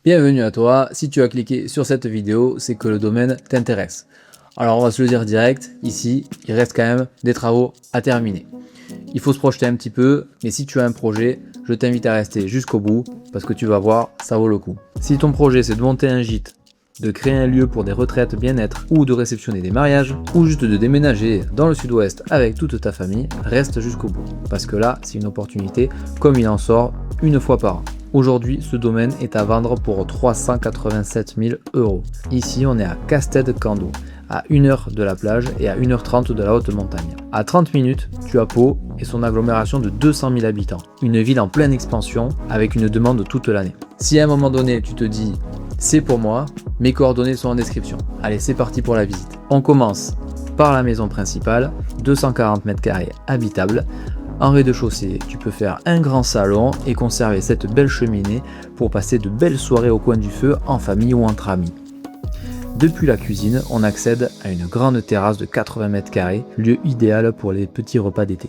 Bienvenue à toi, si tu as cliqué sur cette vidéo, c'est que le domaine t'intéresse. Alors on va se le dire direct, ici, il reste quand même des travaux à terminer. Il faut se projeter un petit peu, mais si tu as un projet, je t'invite à rester jusqu'au bout, parce que tu vas voir, ça vaut le coup. Si ton projet c'est de monter un gîte, de créer un lieu pour des retraites bien-être, ou de réceptionner des mariages, ou juste de déménager dans le sud-ouest avec toute ta famille, reste jusqu'au bout. Parce que là, c'est une opportunité comme il en sort une fois par an. Aujourd'hui, ce domaine est à vendre pour 387 000 €. Ici, on est à Casted-Cando, à 1 heure de la plage et à 1h30 de la haute montagne. À 30 minutes, tu as Pau et son agglomération de 200 000 habitants. Une ville en pleine expansion avec une demande toute l'année. Si à un moment donné, tu te dis « c'est pour moi », mes coordonnées sont en description. Allez, c'est parti pour la visite. On commence par la maison principale, 240 m² habitable. En rez-de-chaussée, tu peux faire un grand salon et conserver cette belle cheminée pour passer de belles soirées au coin du feu en famille ou entre amis. Depuis la cuisine, on accède à une grande terrasse de 80 m², lieu idéal pour les petits repas d'été.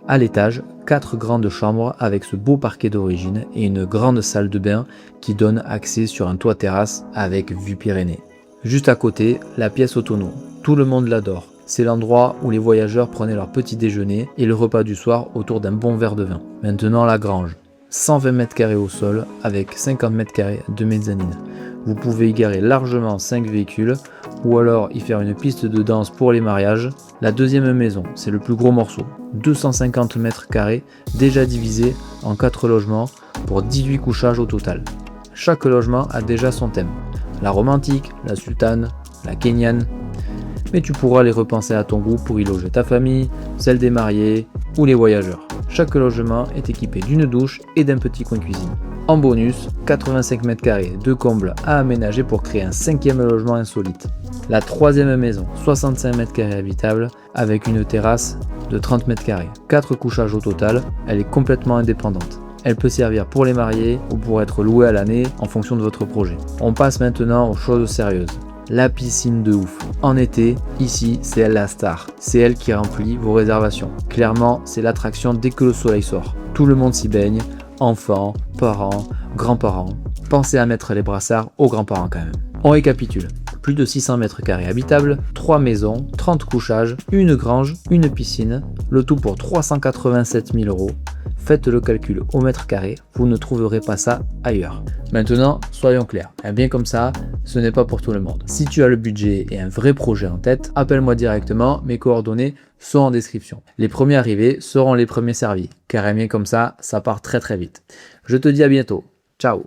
À l'étage, 4 grandes chambres avec ce beau parquet d'origine et une grande salle de bain qui donne accès sur un toit terrasse avec vue Pyrénées. Juste à côté, la pièce autonome. Tout le monde l'adore. C'est l'endroit où les voyageurs prenaient leur petit déjeuner et le repas du soir autour d'un bon verre de vin. Maintenant la grange. 120 m² au sol avec 50 m² de mezzanine. Vous pouvez y garer largement 5 véhicules ou alors y faire une piste de danse pour les mariages. La deuxième maison, c'est le plus gros morceau. 250 m² déjà divisé en 4 logements pour 18 couchages au total. Chaque logement a déjà son thème. La romantique, la sultane, la kenyane. Mais tu pourras les repenser à ton goût pour y loger ta famille, celle des mariés ou les voyageurs. Chaque logement est équipé d'une douche et d'un petit coin cuisine. En bonus, 85 m² de combles à aménager pour créer un 5e logement insolite. La troisième maison, 65 m² habitable avec une terrasse de 30 m². 4 couchages au total, elle est complètement indépendante. Elle peut servir pour les mariés ou pour être louée à l'année en fonction de votre projet. On passe maintenant aux choses sérieuses. La piscine de ouf. En été, ici, c'est elle la star. C'est elle qui remplit vos réservations. Clairement, c'est l'attraction dès que le soleil sort. Tout le monde s'y baigne, enfants, parents, grands-parents. Pensez à mettre les brassards aux grands-parents quand même. On récapitule. Plus de 600 m² habitables, 3 maisons, 30 couchages, une grange, une piscine, le tout pour 387 000 €. Faites le calcul au mètre carré, vous ne trouverez pas ça ailleurs. Maintenant, soyons clairs, bien comme ça, ce n'est pas pour tout le monde. Si tu as le budget et un vrai projet en tête, appelle-moi directement, mes coordonnées sont en description. Les premiers arrivés seront les premiers servis, car bien comme ça, ça part très vite. Je te dis à bientôt. Ciao.